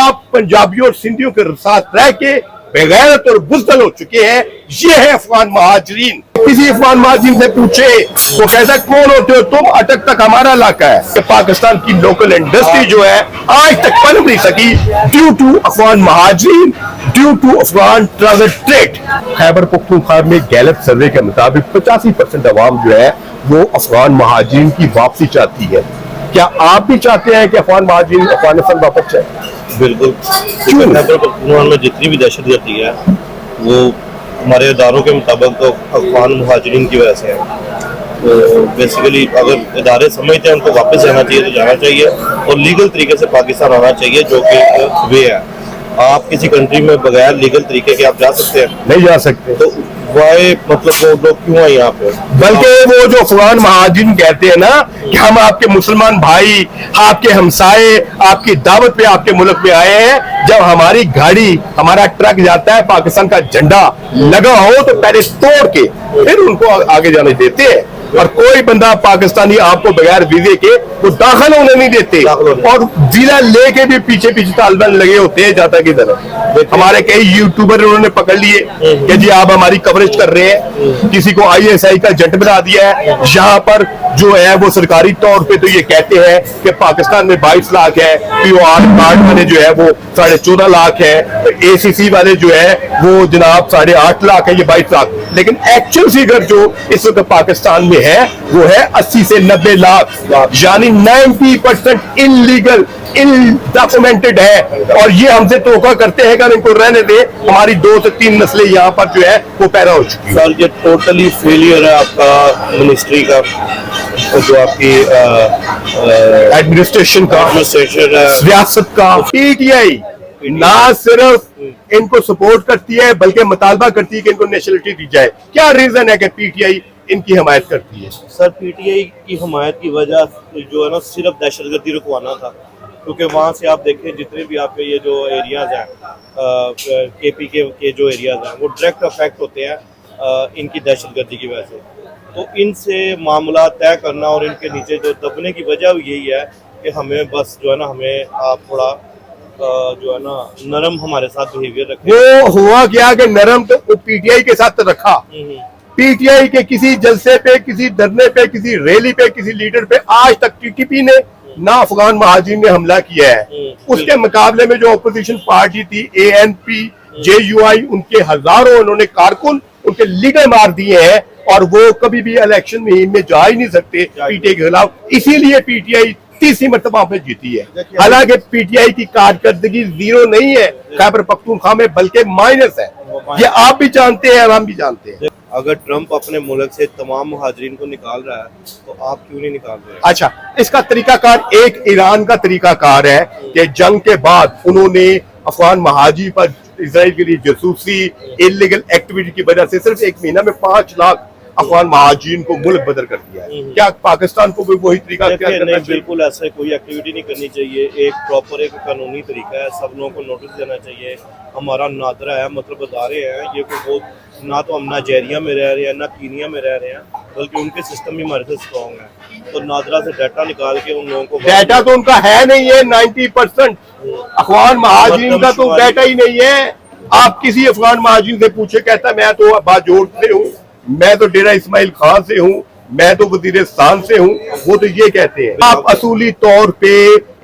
आप पंजाबियों और सिंधियों के साथ रह के बेगैरत और बुज़दिल हो चुके हैं। ये है अफगान महाजरीन। किसी अफगान महाजरीन से पूछे वो कहता है कौन होते हो तुम, अटक तक हमारा इलाका है। पाकिस्तान की लोकल इंडस्ट्री जो है आज तक पनप नहीं सकी ड्यू टू अफगान महाजरीन, due to Afghan transit trade. Khyber Pakhtunkhwa में गैलप सर्वे के मुताबिक 85% अवाम जो है वो अफगान महाजरीन की वापसी चाहती है। क्या आप भी चाहते हैं कि अफगान महाजरीन अफगानिस्तान वापस जाए? बिल्कुल। खैबर पख्तूनख्वा में जितनी भी दहशतगर्दी है वो हमारे इदारों के मुताबिक तो अफगान मुहाजिरीन की वजह से है। तो बेसिकली अगर इदारे समझते हैं उनको वापस जाना चाहिए तो जाना चाहिए और लीगल तरीके से पाकिस्तान आना चाहिए, जो कि एक वे है। आप किसी कंट्री में बगैर लीगल तरीके के आप जा सकते हैं? नहीं जा सकते। तो वाई मतलब वो लोग क्यों है यहाँ पे? बल्कि वो जो अफगान महाजिन कहते हैं ना कि हम आपके मुसलमान भाई, आपके हमसाए आपकी दावत पे आपके मुल्क में आए हैं, जब हमारी गाड़ी हमारा ट्रक जाता है पाकिस्तान का झंडा लगा हो तो पहले तोड़ के फिर उनको आगे जाने देते हैं। और कोई बंदा पाकिस्तानी आपको बगैर वीजे के वो दाखिल होने नहीं देते और वीजा लेके भी पीछे पीछे तालिबान लगे होते हैं। जाता किधर हमारे कई यूट्यूबर उन्होंने पकड़ लिए कि जी आप हमारी कवरेज कर रहे हैं, किसी को ISI का एजेंट बना दिया है। यहाँ पर जो है वो सरकारी तौर पे तो ये कहते हैं कि पाकिस्तान में 22 लाख है, POR कार्ड वाले जो है वो 14.5 लाख है, ACC वाले जो है वो जनाब 8.5 लाख है, ये 22 लाख। लेकिन एक्चुअल फिगर जो इस वक्त पाकिस्तान में है वो है 80 से 90 लाख, यानी 90% इनलीगल इनडॉक्यूमेंटेड है। और ये हमसे तोखा करते हैं कि इनको रहने दे, हमारी 2 से 3 नस्लें यहाँ पर जो है वो पैदा हो चुकी है। सर ये टोटली फेलियर है आपका मिनिस्ट्री का, जो आपकी एडमिनिस्ट्रेशन का, रियासत का। PTI ना सिर्फ इनको सपोर्ट करती है बल्कि मुतालबा करती है कि इनको नेशनलिटी दी जाए। क्या रीजन है कि PTI इनकी हमायत करती है? सर PTI की हमायत की वजह जो है ना सिर्फ दहशतगर्दी रुकवाना था, क्योंकि वहाँ से आप देखें जितने भी आपके ये जो एरियाज हैं KPK के जो एरियाज हैं वो डायरेक्ट अफेक्ट होते हैं इनकी दहशतगर्दी की वजह से। तो इनसे मामला तय करना और इनके नीचे जो दबने की वजह यही है कि हमें बस जो है ना हमें आप थोड़ा जो है ना नरम हमारे साथ बिहेवियर रखें। वो हुआ क्या कि नरम तो PTI के साथ रखा। PTI के किसी जलसे पे, किसी धरने पे, किसी रैली पे, किसी लीडर पे आज तक TTP ने ना अफगान महाजिन ने हमला किया है। उसके मुकाबले में जो अपोजिशन पार्टी थी ANP, JUI, उनके हजारों उन्होंने कारकुन उनके लीडर मार दिए हैं और वो कभी भी इलेक्शन में जा ही नहीं सकते PTI के खिलाफ। इसीलिए PTI तीसरी मरतबा पे जीती है। हालांकि PTI की कारकर्दगी 0 नहीं है खैबर पख्तूनख्वा में, बल्कि माइनस है। ये आप भी जानते हैं, हम भी जानते हैं। अगर ट्रंप अपने मुल्क से तमाम मुहाजिरीन को निकाल रहा है तो आप क्यों नहीं निकाल रहे? अच्छा, इसका तरीकाकार एक ईरान का तरीकाकार है कि जंग के बाद उन्होंने अफगान महाजी पर इजराइल के लिए जासूसी इलीगल एक्टिविटी की वजह से सिर्फ 1 महीना में 5 लाख अफगान महाजिन को मुल्क बदल कर दिया है। क्या पाकिस्तान को भी वही तरीका नहीं, बिल्कुल ऐसा कोई एक्टिविटी नहीं करनी चाहिए। एक प्रॉपर एक कानूनी तरीका है, सब लोगों को नोटिस देना चाहिए। हमारा नादरा है, मतलब अदारे हैं, ये कोई बहुत ना तो हम नाइजीरिया में रह रहे हैं ना कीनिया में रह रहे हैं, बल्कि उनके सिस्टम भी हमारे से स्ट्रॉन्ग है। तो नादरा से डाटा निकाल के उन लोगों को, डाटा तो उनका है नहीं है। 90% अफगान महाजिन का तो डाटा ही नहीं है। आप किसी अफगान महाजिन से पूछे, कहता मैं तो बाजोड़ से हूँ, मैं तो डेरा इस्माइल खान से हूँ, मैं तो वजीरिस्तान से हूँ, वो तो ये कहते हैं। आप असूली तौर पे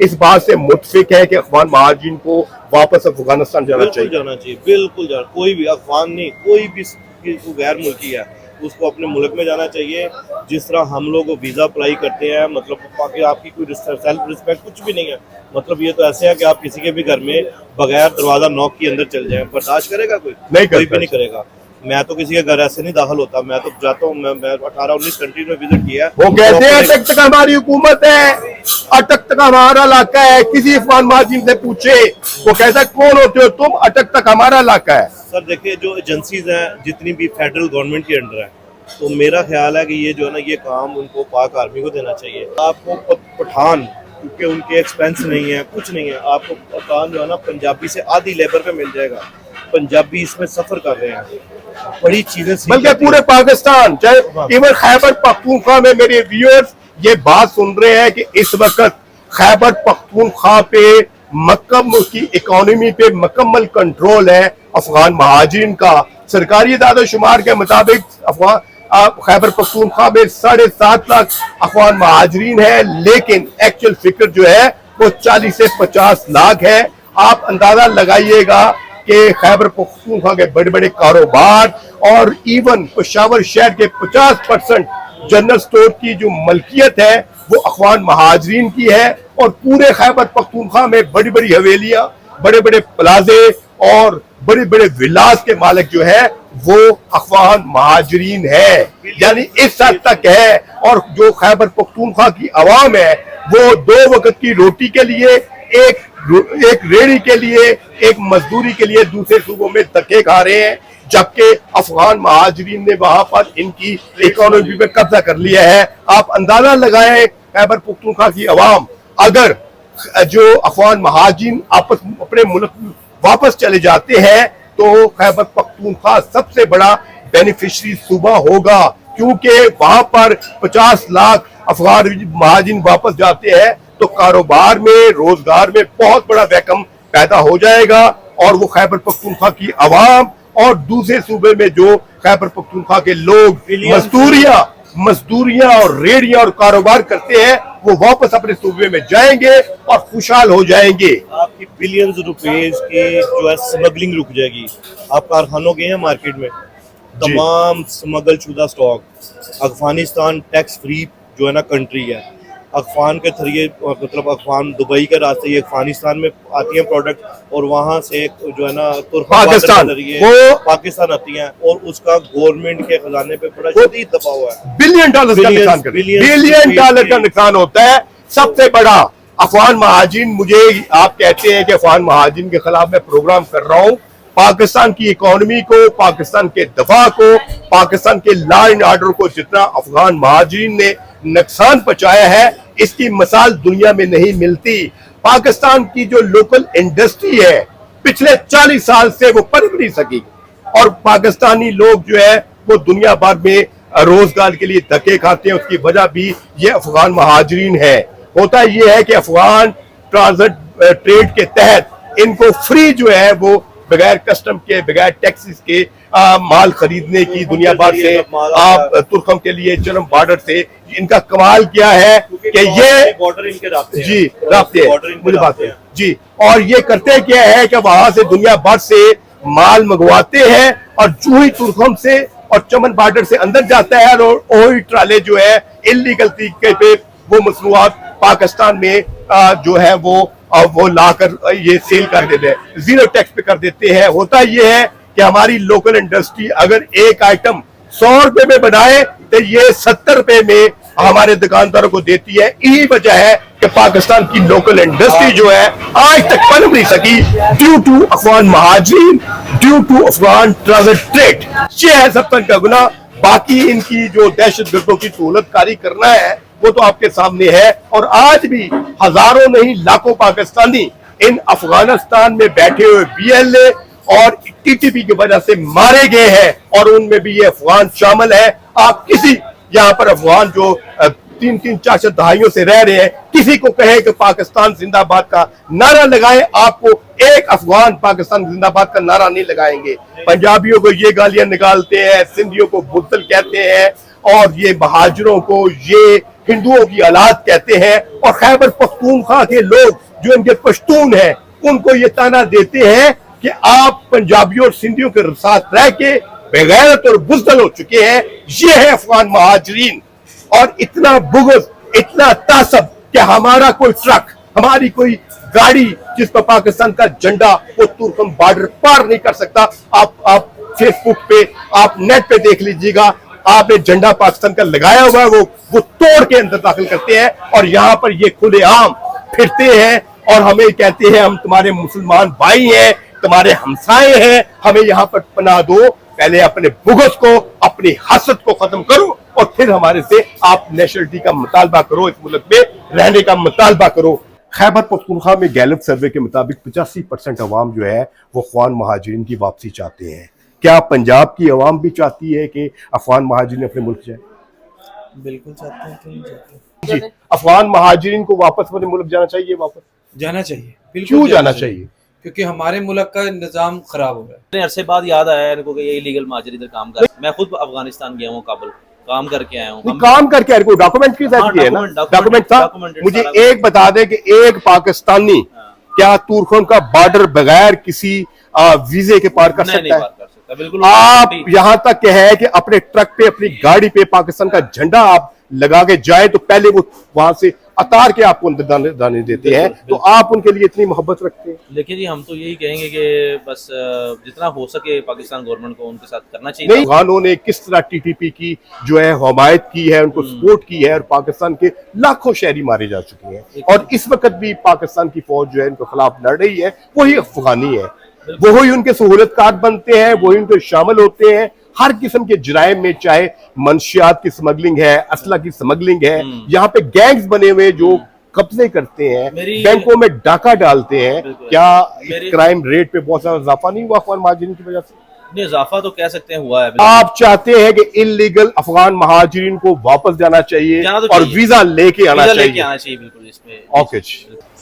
इस बात से मुतफिक है कि अफगान महाजिन को वापस अफगानिस्तान जाना चाहिए? जाना चाहिए, बिल्कुल जाना। कोई भी अफगान नहीं, कोई भी गैर मुल्की है उसको अपने मुल्क में जाना चाहिए। जिस तरह हम लोग वीजा अप्लाई करते हैं, मतलब आपकी कोई सेल्फ रिस्पेक्ट कुछ भी नहीं है। मतलब ये तो ऐसे है कि आप किसी के भी घर में बगैर दरवाजा नॉक के अंदर चल जाएं, बर्दाश्त करेगा कोई? नहीं, कोई भी नहीं करेगा। मैं तो किसी के घर ऐसे नहीं दाखिल होता, मैं तो जाता हूँ। मैं 18-19 कंट्रीज में विजिट किया है। वो कहते हैं अटक तक हमारी हुकूमत है, अटक तक हमारा इलाका है। किसी अफगान महाजिन से पूछे वो कहता है कौन होते हो तुम, अटक तक हमारा इलाका है। सर देखिए, जो एजेंसीज हैं जितनी भी फेडरल गवर्नमेंट के अंडर है, तो मेरा ख्याल है कि ये जो है ना ये काम उनको पाक आर्मी को देना चाहिए। आपको पठान, क्योंकि उनके एक्सपेंस नहीं है, कुछ नहीं है, आपको पठान जो है ना पंजाबी से आधी लेबर पे मिल जाएगा। पंजाबी इसमें सफर कर रहे हैं, बड़ी चीजें, बल्कि पूरे पाकिस्तान, चाहे इवन खैबर पख्तूनख्वा में मेरे व्यूअर्स ये बात सुन रहे हैं कि इस वक्त खैबर पख्तूनख्वा पे मक्कम उसकी इकोनॉमी पे मुकम्मल कंट्रोल है अफगान महाजिरीन का। सरकारी दादोशुमार के मुताबिक अफगान खैबर पख्तूनख्वा में 7.5 लाख अफगान महाजरीन है, लेकिन एक्चुअल फिक्र जो है वो 40 से 50 लाख है। आप अंदाजा लगाइएगा कि खैबर पख्तूनख्वा के बड़े बड़े कारोबार और इवन पेशावर शहर के 50% जनरल स्टोर की जो मलकियत है वो अफगान महाजरीन की है, और पूरे खैबर पख्तूनख्वा में बड़ी बड़ी हवेलियां, बड़े बड़े प्लाजे और बड़े बड़े विलास के मालिक जो है वो अफगान महाजरीन है। यानी इस हद तक है। और जो खैबर पख्तूनख्वा की आवाम है वो 2 वक्त की रोटी के लिए, एक रेड़ी के लिए, एक मजदूरी के लिए दूसरे सूबों में धक्के खा रहे हैं, जबकि अफगान महाजरीन ने वहां पर इनकी इकोनॉमी पे कब्जा कर लिया है। आप अंदाजा लगाएं खैबर पख्तूनख्वा की आवाम अगर जो अफगान महाजरीन आपस अपने मुल्क वापस चले जाते हैं तो खैबर पख्तूनख्वा सबसे बड़ा बेनिफिशियरी सूबा होगा, क्योंकि वहां पर 50 लाख अफगान महाजरीन वापस जाते हैं तो कारोबार में, रोजगार में बहुत बड़ा वैकम पैदा हो जाएगा। और वो खैबर पख्तूनख्वा की आवाम और दूसरे सूबे में जो खैबर पख्तूनख्वा के लोग मजदूरियां और रेडियां और कारोबार करते हैं वो वापस अपने सूबे में जाएंगे और खुशहाल हो जाएंगे। आपकी बिलियंस रुपीज की जो है स्मगलिंग रुक जाएगी। आप कारखानों गए हैं मार्केट में, तमाम स्मगल शुदा स्टॉक, अफगानिस्तान टैक्स फ्री जो है ना कंट्री है, अफगान के जरिए मतलब अफगान दुबई के रास्ते ये अफगानिस्तान में आती है प्रोडक्ट और वहां से जो है ना पाकिस्तान पाकिस्तान आती हैं और उसका गवर्नमेंट के खजाने पे बड़ा शदीद दबाव है। बिलियन डॉलर का नुकसान होता है। सबसे बड़ा अफगान महाजिन, मुझे आप कहते हैं कि अफगान महाजिन के खिलाफ मैं प्रोग्राम कर रहा हूँ। पाकिस्तान की इकोनॉमी को, पाकिस्तान के दफा को, पाकिस्तान के लॉ एंड ऑर्डर को जितना अफगान महाजिन ने नुकसान पहुंचाया है इसकी मिसाल दुनिया में नहीं मिलती। पाकिस्तान की जो लोकल इंडस्ट्री है पिछले 40 साल से वो पनप नहीं सकी, और पाकिस्तानी लोग जो है वो दुनिया भर में रोजगार के लिए धक्के खाते हैं। उसकी वजह भी ये अफगान महाजरीन है। होता ये है कि अफगान ट्रांजिट ट्रेड के तहत इनको फ्री जो है वो बगैर कस्टम के, बगैर टैक्सेस के माल खरीदने की दुनिया भर से आप तुर्कम के लिए चरम बॉर्डर से इनका कमाल क्या है कि ये बॉर्डर इनके रास्ते जी रास्ते मुझे बात है जी, और ये करते क्या है कि वहां से दुनिया भर से माल मंगवाते हैं और जो ही तुर्कम से और चमन बॉर्डर से अंदर जाता है और वही ट्राले जो है इलीगल तरीके पे वो मसनूआत पाकिस्तान में जो है वो लाकर ये सेल कर देते हैं, 0 टैक्स पे कर देते हैं। होता ये है कि हमारी लोकल इंडस्ट्री अगर एक आइटम 100 रुपए में बनाए तो ये 70 रुपए में हमारे दुकानदारों को देती है। यही वजह है कि पाकिस्तान की लोकल इंडस्ट्री जो है आज तक पनप नहीं सकी, ड्यू टू अफगान महाजिन, due to Afghan transit trade. ये है सब का गुना। बाकी इनकी जो दहशतगर्दों की सहूलतकारी करना है वो तो आपके सामने है। और आज भी हजारों नहीं लाखों पाकिस्तानी इन अफगानिस्तान में बैठे हुए BLA और TTP की वजह से मारे गए हैं, और उनमें भी ये अफगान शामिल है। आप किसी यहाँ पर अफगान जो 3-3, 4-4 दहाइयों से रह रहे हैं, किसी को कहे कि पाकिस्तान जिंदाबाद का नारा लगाए, आपको एक अफगान पाकिस्तान जिंदाबाद का नारा नहीं लगाएंगे। पंजाबियों को ये गालियां निकालते हैं, सिंधियों को बुज़दिल कहते हैं, और ये महाजरों को ये हिंदुओं की औलाद कहते हैं, और खैबर पख्तूनख्वा के लोग जो इनके पश्तून हैं उनको ये ताना देते हैं कि आप पंजाबियों और सिंधियों के साथ रह के बेगैरत और बुज़दिल हो चुके हैं। ये है अफगान महाजरीन, और इतना बुग़्ज़, इतना तासब कि हमारा कोई ट्रक, हमारी कोई गाड़ी जिस पर पाकिस्तान का झंडा वो तुर्कम बॉर्डर पार नहीं कर सकता। आप फेसबुक पे, आप नेट पे देख लीजिएगा, आपने झंडा पाकिस्तान का लगाया हुआ है, वो तोड़ के अंदर दाखिल करते हैं, और यहाँ पर ये खुलेआम फिरते हैं और हमें कहते हैं हम तुम्हारे मुसलमान भाई हैं, तुम्हारे हमसाए हैं, हमें यहाँ पर पनाह दो। पहले अपने बुग़्ज़ को, अपनी हसद को खत्म करो, और फिर हमारे से आप नेशनलिटी का मुतालबा करो, इस मुल्क में रहने का मुतालबा करो। खैबर पख्तूनख्वा में गैलप सर्वे के मुताबिक 85% अवाम जो है वो अफगान महाजिरीन की वापसी चाहते हैं। क्या पंजाब की अवाम भी चाहती है कि अफगान महाजिरीन अपने मुल्क जाए? बिल्कुल चाहते हैं, क्यों नहीं चाहते जी, अफगान महाजिरीन को वापस अपने मुल्क जाना चाहिए। वापस जाना चाहिए, बिल्कुल क्यों जाना चाहिए? क्योंकि हमारे मुल्क का निज़ाम खराब हो गया। इतने अरसे बाद याद आया इनको कि ये इलीगल महाजर इधर काम कर। मैं खुद अफगानिस्तान गया हूँ, काबुल काम करके आया हूँ। नहीं, काम करके कोई डॉक्यूमेंट की साथ है ना, डॉक्यूमेंट था। मुझे एक बता दे कि एक पाकिस्तानी क्या तुर्कों का बॉर्डर बगैर किसी वीजे के पार कर सकता है? बिल्कुल। आप यहां तक के है कि अपने ट्रक पे, अपनी गाड़ी पे पाकिस्तान का झंडा आप लगा के जाए तो पहले वो वहां से अतार के आपको अंदर दाने देते हैं। तो आप उनके लिए इतनी मोहब्बत रखते हैं। लेकिन जी हम तो यही कहेंगे कि बस जितना हो सके पाकिस्तान गवर्नमेंट को उनके साथ करना चाहिए। अफगानों ने किस तरह टीटीपी की जो है हमायत की है, उनको सपोर्ट की है, और पाकिस्तान के लाखों शहरी मारे जा चुके हैं। और इस वक्त भी पाकिस्तान की फौज जो है इनके खिलाफ लड़ रही है, वही अफगानी है, वही उनके सहूलतकार बनते हैं, वही उनके शामिल होते हैं हर किस्म के जराइम में, चाहे मंशियात की स्मगलिंग है, असला की स्मगलिंग है। यहाँ पे गैंग्स बने हुए जो कब्जे करते हैं, बैंकों में डाका डालते हैं। क्या क्राइम रेट पे बहुत ज्यादा इजाफा नहीं हुआ अफगान महाजिरीन की वजह से? नहीं, इजाफा तो कह सकते हैं हुआ है। आप चाहते हैं कि इलीगल अफगान महाजिरीन को वापस जाना चाहिए और वीजा लेके आना चाहिए। बिल्कुल इसमें ओके।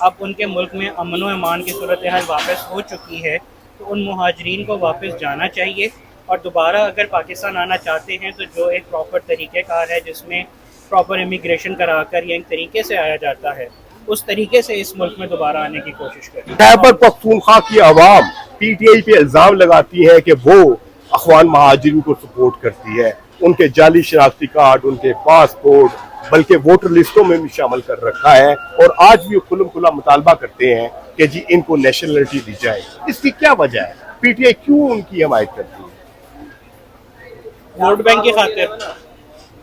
अब उनके मुल्क में अमन व अमान की सूरत हाल वापस हो चुकी है, तो उन मुहाजिरीन को वापस जाना चाहिए। और दोबारा अगर पाकिस्तान आना चाहते हैं तो जो एक प्रॉपर तरीक़ेकार है जिसमें प्रॉपर इमिग्रेशन कराकर या एक तरीके से आया जाता है, उस तरीके से इस मुल्क में दोबारा आने की कोशिश करें। खैबर पख्तूनख्वा की आवाम पीटीआई पे इल्जाम लगाती है कि वो अफगान महाजिरीन को सपोर्ट करती है, उनके जाली शनाख्ती कार्ड, उनके पासपोर्ट, बल्कि वोटर लिस्टों में भी शामिल कर रखा है। और आज भी खुल्लम खुल्ला मुतालबा करते हैं कि जी इनको नेशनलिटी दी जाए। इसकी क्या वजह है? पीटीआई क्यों उनकी हमायत करती है? वोट बैंक की खातिर।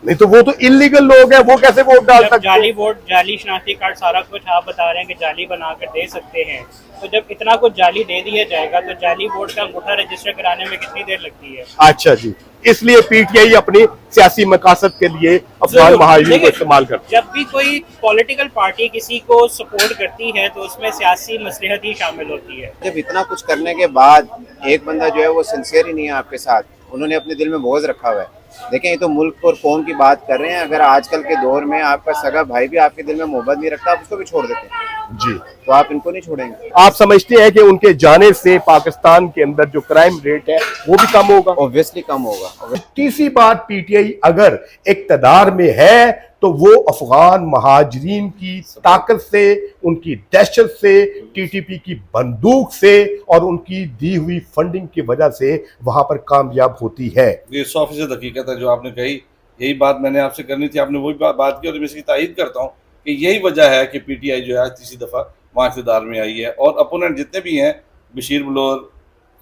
नहीं तो वो तो इलीगल लोग हैं, वो कैसे वोट डाल सकते हैं? जाली वोट, जाली शनाख्ती कार्ड, सारा कुछ आप बता रहे हैं कि जाली बनाकर दे सकते हैं। तो जब इतना कुछ जाली दे दिया जाएगा तो जाली वोट का अंगूठा रजिस्टर कराने में कितनी देर लगती है? अच्छा जी, इसलिए पीटीआई अपनी सियासी मकासद के लिए अफगान महाजिरीन को इस्तेमाल करती है। जब भी कोई पॉलिटिकल पार्टी किसी को सपोर्ट करती है तो उसमें सियासी मसलहत ही शामिल होती है। जब इतना कुछ करने के बाद एक बंदा जो है वो सिंसियर ही नहीं है आपके साथ, उन्होंने अपने दिल में बोझ रखा हुआ है। देखें, ये तो मुल्क और कौम की बात कर रहे हैं। अगर आजकल के दौर में आपका सगा भाई भी आपके दिल में मोहब्बत नहीं रखता, आप उसको भी छोड़ देते हैं जी, तो आप इनको नहीं छोड़ेंगे। आप समझते हैं कि उनके जाने से पाकिस्तान के अंदर जो क्राइम रेट है वो भी कम होगा? ऑब्वियसली कम होगा। तीसरी बात, पीटीआई अगर इक्तदार में है तो वो अफगान महाजिरीन की ताकत से, उनकी दहशत से, टीटीपी की बंदूक से और उनकी दी हुई फंडिंग की वजह से वहां पर कामयाब होती है। ये 100% हकीकत है जो आपने कही। यही बात मैंने आपसे करनी थी, आपने वही बात की और मैं इसकी तायद करता हूँ कि यही वजह है कि पीटीआई जो है तीसरी दफ़ा वहाँ इक़्तिदार में आई है। और अपोनेंट जितने भी हैं, बशीर बलोर,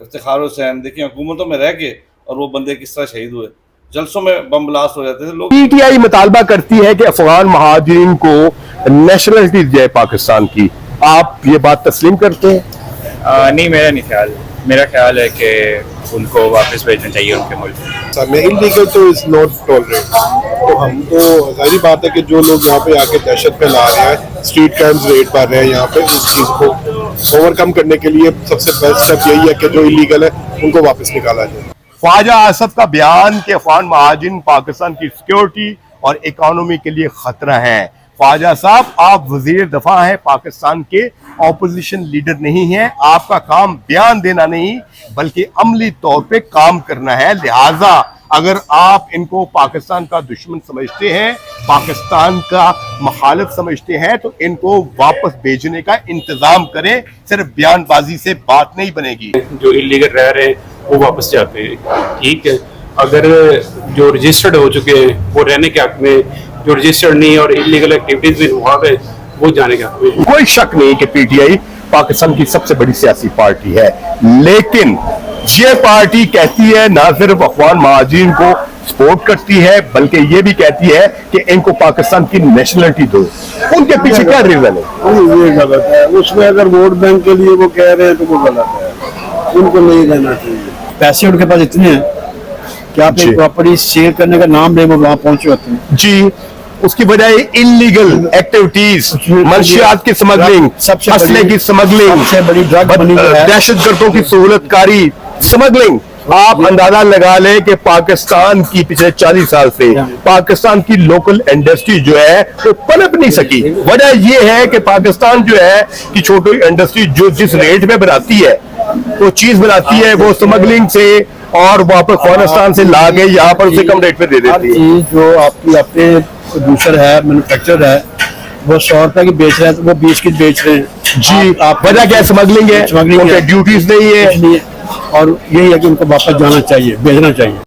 इफ्तिखार हुसैन, देखिए हुकूमतों में रह के और वो बंदे किस तरह शहीद हुए, जलसों में बम ब्लास्ट हो जाते थे लोग। पीटीआई मुतालबा करती है कि अफगान महाजिरीन को नेशनलिटी दी जाए पाकिस्तान की। आप ये बात तस्लीम करते हैं? नहीं, मेरा नहीं ख्याल। मेरा ख्याल है कि उनको वापस भेजना चाहिए उनके मुल्क में। इलीगल तो इज नॉट टॉलरेट। तो हम तो जाहिर बात है कि जो लोग यहाँ पे आके दहशत फैला रहे हैं, स्ट्रीट क्राइम्स रेट कर रहे हैं, यहाँ पे इस चीज़ को ओवरकम करने के लिए सबसे बेस्ट स्टेप यही है कि जो इलीगल है उनको वापस निकाला जाए। ख्वाजा आसफ का बयान कि अफगान महाजिरीन पाकिस्तान की सिक्योरिटी और इकोनॉमी के लिए खतरा है। ख्वाजा साहब, आप वजीर दफा हैं, पाकिस्तान के ऑपोजिशन लीडर नहीं हैं। आपका काम बयान देना नहीं बल्कि अमली तौर पे काम करना है। लिहाजा अगर आप इनको पाकिस्तान का दुश्मन समझते हैं, पाकिस्तान का मुखालिफ समझते हैं, तो इनको वापस भेजने का इंतजाम करें। सिर्फ बयानबाजी से बात नहीं बनेगी। जो इलीगल रह रहे वो वापस जाते हैं, ठीक है। अगर जो रजिस्टर्ड हो चुके हैं वो रहने के हक में, जो रजिस्टर्ड नहीं और इलीगल एक्टिविटीज भी वहाँ पे वो जाने के हक में। कोई शक नहीं कि पीटीआई पाकिस्तान की सबसे बड़ी सियासी पार्टी है, लेकिन ये पार्टी कहती है ना सिर्फ अफगान महाजिरीन को सपोर्ट करती है बल्कि ये भी कहती है कि इनको पाकिस्तान की नेशनलिटी दो। उनके पीछे क्या रीजन है? ये गलत है। उसमें अगर वोट बैंक के लिए वो कह रहे हैं तो वो गलत है, उनको नहीं देना चाहिए। पैसे उनके पास इतने हैं कि आप एक प्रॉपर्टी शेयर करने का नाम ले वो वहाँ पहुंचे होते हैं जी। उसकी वजह इलीगल एक्टिविटीज, मंशियात की स्मगलिंग, असले की स्मगलिंग, सबसे बड़ी ड्रग बनी है, दहशतगर्दों की सहूलतकारी, स्मगलिंग, आप अंदाजा लगा लें कि पाकिस्तान की पिछले 40 साल से पाकिस्तान की लोकल इंडस्ट्री जो है वो पनप नहीं सकी। वजह ये है कि पाकिस्तान जो है कि छोटी इंडस्ट्री जो जिस रेट में बनाती है वो चीज बनाती है वो स्मगलिंग से और वापस अफगानिस्तान से ला के यहाँ पर उसे कम रेट पे दे देती है। जो आपकी अपने प्रोड्यूसर है, मैन्युफैक्चरर है, वो 100 रुपए की बेच रहे हैं तो वो 20 की बेच रहे हैं जी। आप वजह क्या स्मगलिंग है, स्मगलिंग ड्यूटीज नहीं है। और यही है कि उनको वापस जाना चाहिए, भेजना चाहिए।